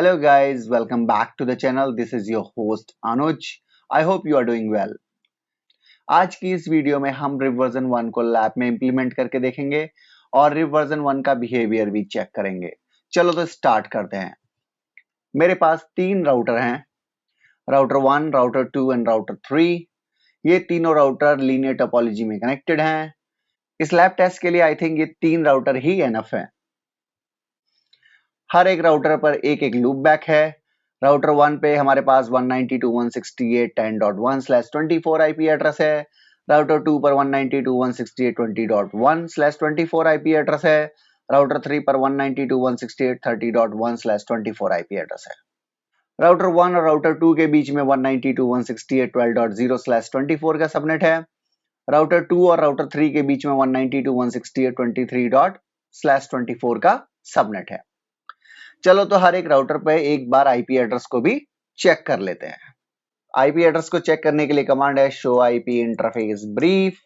Hello guys, welcome back to the channel. This is your host Anuj. I hope you are doing well. आज की इस video में हम rib version 1 को lab में implement करके देखेंगे और रिप वर्जन 1 का बिहेवियर भी चेक करेंगे। चलो तो स्टार्ट करते हैं। मेरे पास तीन राउटर हैं, राउटर 1, राउटर 2 एंड राउटर 3। ये तीनों राउटर लीनियर टोपोलॉजी में कनेक्टेड हैं। इस लैब टेस्ट के लिए आई थिंक ये तीन राउटर ही एनफ है। हर एक राउटर पर एक एक लूप बैक है। राउटर 1 पे हमारे पास 192.168.10.1/24 आईपी एड्रेस है। राउटर 2 पर 192.168.20.1/24 आईपी एड्रेस है। राउटर 3 पर 192.168.30.1/24 आईपी एड्रेस है। राउटर 1 और राउटर 2 के बीच में 192.168.12.0/24 का सबनेट है। राउटर 2 और राउटर 3 के बीच में 192.168.23./24 का सबनेट है। चलो तो हर एक राउटर पे एक बार आईपी एड्रेस को भी चेक कर लेते हैं। आईपी एड्रेस को चेक करने के लिए कमांड है शो आईपी इंटरफेस ब्रीफ।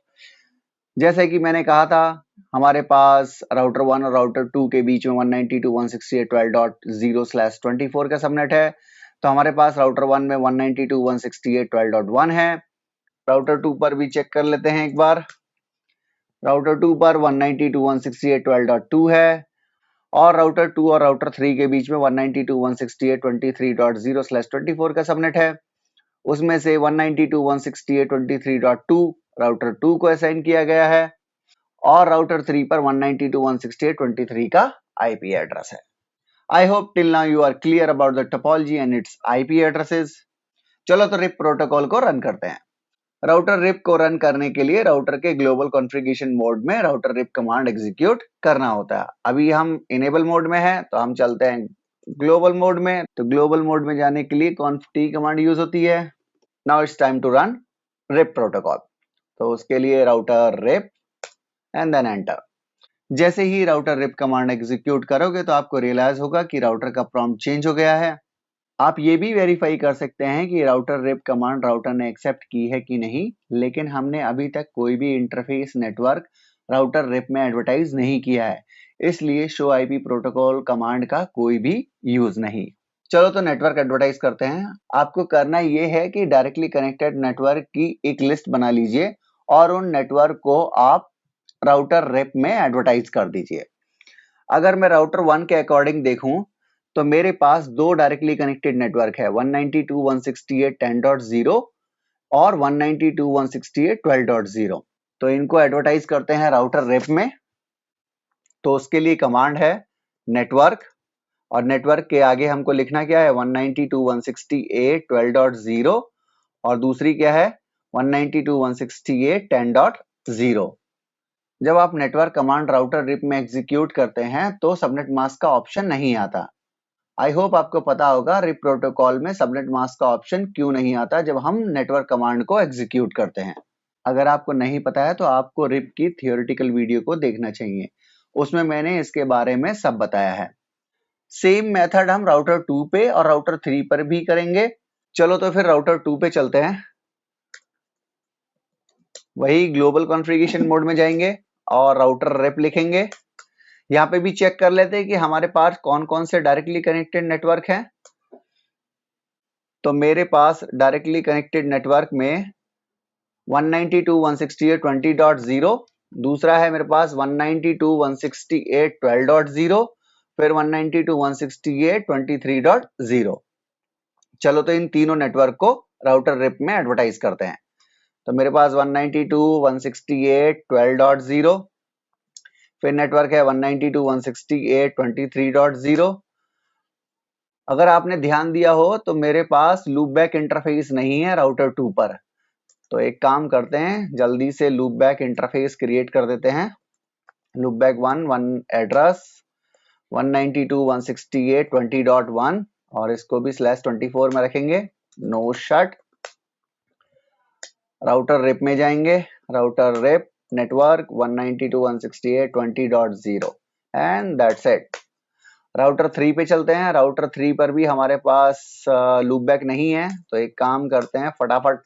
जैसे कि मैंने कहा था, हमारे पास राउटर 1 और राउटर 2 के बीच में 192.168.12.0/24 का सबनेट है। तो हमारे पास राउटर 1 में 192.168.12.1 है। राउटर 2 पर भी चेक कर लेते हैं एक बार। राउटर 2 पर 192.168.12.2 है और राउटर 2 और राउटर 3 के बीच में 192.168.23.0/24 का सबनेट है। उसमें से 192.168.23.2 राउटर 2 को असाइन किया गया है और राउटर 3 पर 192.168.23 का आईपी एड्रेस है। I hope till now you are clear about the topology and its IP addresses. चलो तो रिप प्रोटोकॉल को रन करते हैं। राउटर रिप को रन करने के लिए राउटर के ग्लोबल कॉन्फ़िगरेशन मोड में राउटर रिप कमांड एग्जीक्यूट करना होता है। अभी हम इनेबल मोड में हैं, तो हम चलते हैं ग्लोबल मोड में। तो ग्लोबल मोड में जाने के लिए conft कमांड यूज होती है। Now it's time to run RIP protocol. तो उसके लिए router RIP and then enter. जैसे ही राउटर रिप कमांड एग्जीक्यूट करोगे तो आपको रियलाइज होगा कि राउटर का प्रॉम्प्ट चेंज हो गया है। आप ये भी वेरीफाई कर सकते हैं कि राउटर रिप कमांड राउटर ने एक्सेप्ट की है कि नहीं, लेकिन हमने अभी तक कोई भी इंटरफेस नेटवर्क राउटर रिप में एडवर्टाइज नहीं किया है, इसलिए शो आईपी प्रोटोकॉल कमांड का कोई भी यूज नहीं। चलो तो नेटवर्क एडवर्टाइज करते हैं। आपको करना ये है कि डायरेक्टली कनेक्टेड नेटवर्क की एक लिस्ट बना लीजिए और उन नेटवर्क को आप राउटर रिप में एडवर्टाइज कर दीजिए। अगर मैं राउटर 1 के अकॉर्डिंग देखूं तो मेरे पास दो डायरेक्टली कनेक्टेड नेटवर्क है, 192.168.10.0 और 192.168.12.0। तो इनको एडवर्टाइज करते हैं राउटर रिप में। तो उसके लिए कमांड है नेटवर्क और नेटवर्क के आगे हमको लिखना क्या है, 192.168.12.0 और दूसरी क्या है, 192.168.10.0। जब आप नेटवर्क कमांड राउटर रिप में एग्जीक्यूट करते हैं तो सबनेट मास्क का ऑप्शन नहीं आता। आई होप आपको पता होगा रिप प्रोटोकॉल में सबनेट मास्क का ऑप्शन क्यों नहीं आता जब हम नेटवर्क कमांड को एग्जीक्यूट करते हैं। अगर आपको नहीं पता है तो आपको रिप की थियोरेटिकल वीडियो को देखना चाहिए, उसमें मैंने इसके बारे में सब बताया है। सेम मेथड हम राउटर 2 पे और राउटर 3 पर भी करेंगे। चलो तो फिर राउटर 2 पे चलते हैं। वही ग्लोबल कॉन्फ़िगरेशन मोड में जाएंगे और राउटर रिप लिखेंगे। यहाँ पे भी चेक कर लेते हैं कि हमारे पास कौन कौन से डायरेक्टली कनेक्टेड नेटवर्क हैं। तो मेरे पास डायरेक्टली कनेक्टेड नेटवर्क में 192.168.20.0, दूसरा है मेरे पास 192.168.12.0, फिर 192.168.23.0। चलो तो इन तीनों नेटवर्क को राउटर रिप में एडवर्टाइज करते हैं। तो मेरे पास 192.168.12.0, फिर नेटवर्क है 192.168.23.0। अगर आपने ध्यान दिया हो तो मेरे पास लूपबैक इंटरफेस नहीं है राउटर 2 पर। तो एक काम करते हैं, जल्दी से लूपबैक इंटरफेस क्रिएट कर देते हैं। लूपबैक 1 एड्रेस 192.168.20.1 और इसको भी /24 में रखेंगे। No shut. राउटर रिप में जाएंगे, router RIP network 192.168.20.0 and that's it. Router 3 पे चलते हैं। राउटर 3 पर भी हमारे पास लूपबैक नहीं है, तो एक काम करते हैं, फटाफट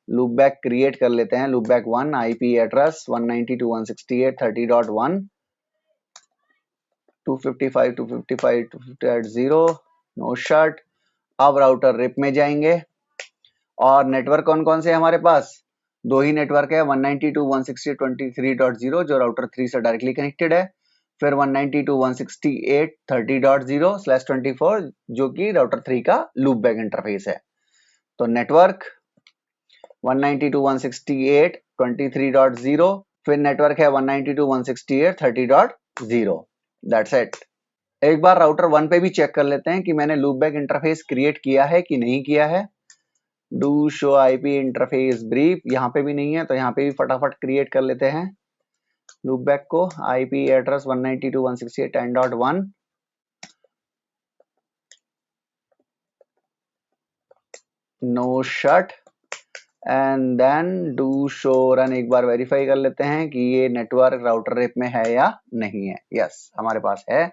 लूपबैक क्रिएट कर लेते हैं। Loopback 1 IP address 192.168.30.1 255.255.250 no shut. अब राउटर रिप में जाएंगे और नेटवर्क कौन कौन से है हमारे पास, दो ही नेटवर्क है, 192.168.23.0 जो राउटर 3 से डायरेक्टली कनेक्टेड है, फिर 192.168.30.0/24 जो कि राउटर 3 का लूप बैक इंटरफेस है। तो नेटवर्क 192.168.23.0, फिर नेटवर्क है 192.168.30.0। That's it. एक बार राउटर 1 पे भी चेक कर लेते हैं कि मैंने लूप बैक इंटरफेस क्रिएट किया है कि नहीं किया है। Do show IP interface brief, यहाँ पे भी नहीं है तो यहाँ पे भी फटाफट क्रिएट कर लेते हैं लूप बैक को। IP address 192.168.10.1, no shut and then do show run. एक बार वेरीफाई कर लेते हैं कि ये नेटवर्क राउटर रिप में है या नहीं है। यस, हमारे पास है।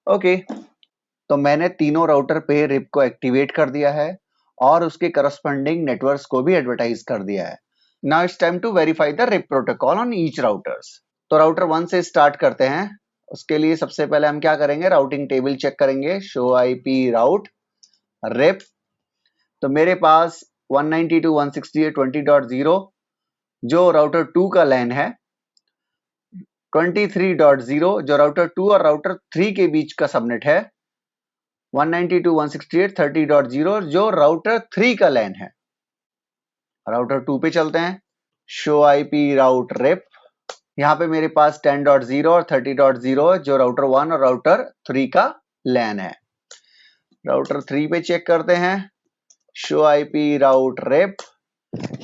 ओके, तो मैंने तीनों राउटर पे रिप को एक्टिवेट कर दिया है और उसके करस्पॉन्डिंग नेटवर्क्स को भी एडवर्टाइज कर दिया है। Now it's time to verify the RIP protocol on each routers. तो राउटर 1 से स्टार्ट करते हैं। उसके लिए सबसे पहले हम क्या करेंगे, राउटिंग टेबल चेक करेंगे, शो आईपी राउट रिप। तो मेरे पास 192.168.20.0 जो राउटर 2 का लैन है, 23.0 जो राउटर 2 और राउटर 3 के बीच का सबनेट है, 192.168.30.0 जो राउटर 3 का लैन है। राउटर 2 पे चलते हैं, शो आईपी राउट रिप। यहाँ पे मेरे पास 10.0 और 30.0 जो राउटर 1 और राउटर 3 का लैन है। राउटर 3 पे चेक करते हैं, शो आईपी राउट रिप।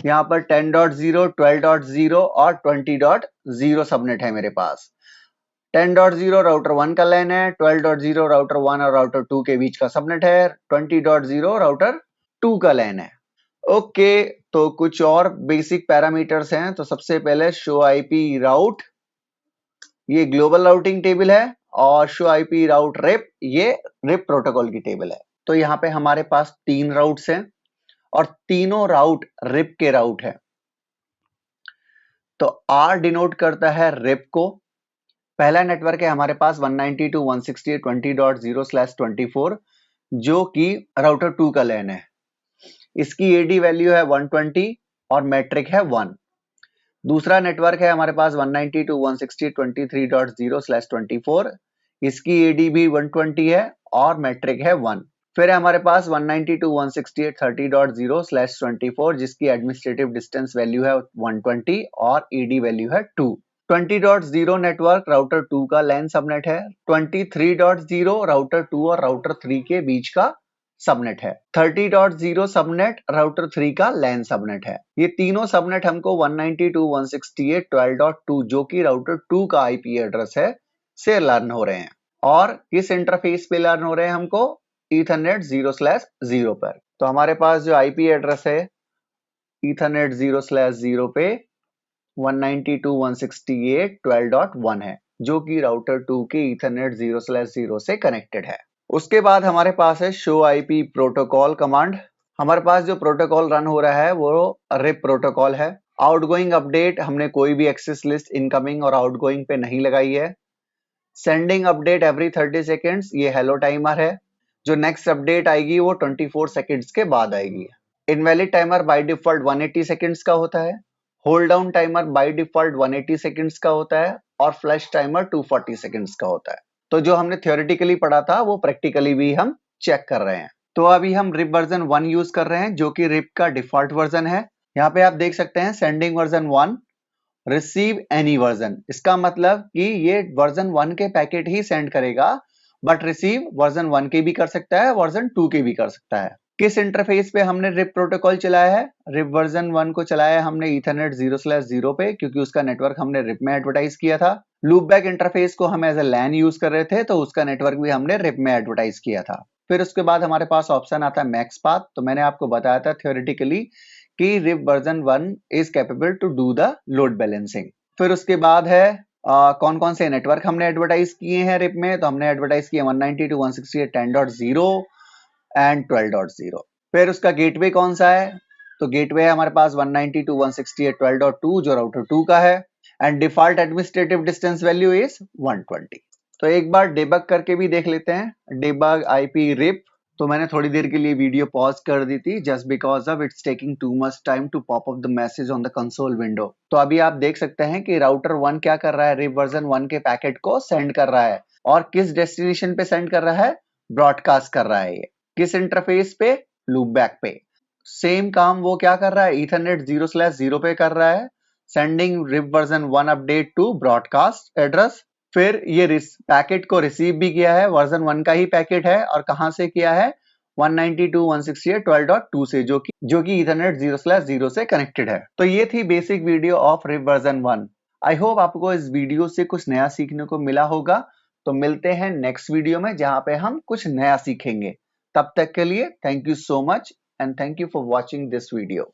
यहाँ पर 10.0, 12.0 और 20.0 सबनेट है मेरे पास। 10.0 राउटर 1 का लैन है, 12.0 राउटर 1 और राउटर 2 के बीच का सबनेट है, 20.0 राउटर 2 का लैन है। ओके, तो कुछ और बेसिक पैरामीटर्स हैं। तो सबसे पहले शो आईपी राउट, ये ग्लोबल राउटिंग टेबल है, और शो आईपी राउट रिप ये रिप प्रोटोकॉल की टेबल है। तो यहाँ पे हमारे पास 3 राउट्स हैं और तीनों राउट रिप के राउट है। तो आर डिनोट करता है रिप को। पहला नेटवर्क है हमारे पास 192.168.20.0/24 जो कि राउटर 2 का लैन है। इसकी एडी वैल्यू है 120 और मैट्रिक है 1। दूसरा नेटवर्क है हमारे पास 192.168.23.0/24, इसकी एडी भी 120 है और मैट्रिक है 1। फिर है हमारे पास 192.168.30.0/24 जिसकी एडमिनिस्ट्रेटिव डिस्टेंस वैल्यू है 120 और एडी वैल्यू है 2। 20.0 नेटवर्क राउटर 2 का लैन सबनेट है। 23.0 राउटर 2 और राउटर 3 के बीच का सबनेट है। 30.0 सबनेट राउटर 3 का लैन सबनेट है। ये तीनों सबनेट हमको 192.168.12.2 जो कि राउटर 2 का आईपी एड्रेस है से लर्न हो रहे हैं। और किस इंटरफेस पे लर्न हो रहे हैं हमको, ईथरनेट 0/0 पर। तो हमारे पास जो आईपी एड्रेस है ईथरनेट 0/0 पे 192.168.12.1 है जो कि राउटर 2 के ईथरनेट 0/0 से कनेक्टेड है। उसके बाद हमारे पास है शो आईपी प्रोटोकॉल कमांड। हमारे पास जो प्रोटोकॉल रन हो रहा है वो रिप प्रोटोकॉल है। आउटगोइंग अपडेट हमने कोई भी एक्सेस लिस्ट इनकमिंग और आउटगोइंग पे नहीं लगाई है। सेंडिंग अपडेट एवरी 30 सेकेंड्स, ये हेलो टाइमर है। जो नेक्स्ट अपडेट आएगी वो 24 सेकेंड्स के बाद आएगी। Invalid timer by default 180 seconds का होता है। Hold down timer by default 180 seconds का होता है और फ्लैश टाइमर 240 सेकेंड्स का होता है। तो जो हमने थियोरेटिकली पढ़ा था वो प्रैक्टिकली भी हम चेक कर रहे हैं। तो अभी हम रिप वर्जन 1 यूज कर रहे हैं जो कि रिप का डिफॉल्ट वर्जन है। यहाँ पे आप देख सकते हैं sending version 1, receive any version. इसका मतलब कि ये वर्जन 1 के पैकेट ही सेंड करेगा, बट रिसीव वर्जन 1 के भी कर सकता है, वर्जन 2 के भी कर सकता है। किस इंटरफेस पे हमने रिप प्रोटोकॉल चलाया है, रिप वर्जन 1 को चलाया हमने ईथरनेट 0/0 पे, क्योंकि उसका नेटवर्क हमने रिप में एडवर्टाइज किया था। लूप बैक इंटरफेस को हम एज ए लैन यूज कर रहे थे तो उसका नेटवर्क भी हमने रिप में एडवर्टाइज किया था। फिर उसके बाद हमारे पास ऑप्शन आता है मैक्स पाथ। तो मैंने आपको बताया था थियोरेटिकली कि RIP version 1 is capable to do the load balancing. फिर उसके बाद है कौन कौन से नेटवर्क हमने एडवर्टाइज किए हैं रिप में। तो हमने एडवर्टाइज किया 192.168.10.0 एंड 12.0। फिर उसका गेटवे कौन सा है, तो गेटवे है हमारे पास 192.168.12.2 जो राउटर 2 का है, and default administrative distance value is 120। तो एक बार डिबग करके भी देख लेते हैं, डिबग आईपी रिप। तो मैंने थोड़ी देर के लिए वीडियो पॉज कर दी थी just because of its taking too much time to pop up the message on the console window. तो अभी आप देख सकते हैं कि राउटर 1 क्या कर रहा है, रिप वर्जन 1 के पैकेट को सेंड कर रहा है। और किस डेस्टिनेशन पे सेंड कर रहा है, ब्रॉडकास्ट कर रहा है। ये किस इंटरफेस पे, लूपबैक पे। सेम काम वो क्या कर रहा है, ईथरनेट 0/0 पे कर रहा है, sending RIP version 1 update to broadcast address. फिर ये पैकेट को रिसीव भी किया है, वर्जन 1 का ही पैकेट है, और कहां से किया है, 192.168.12.2 से, जो कि ईथरनेट 0/0 से कनेक्टेड है। तो ये थी basic video of RIP version 1। I hope आपको इस वीडियो से कुछ नया सीखने को मिला होगा। तो मिलते हैं नेक्स्ट वीडियो में जहां पे हम कुछ नया सीखेंगे। तब तक के लिए thank you so much and thank you for watching this video.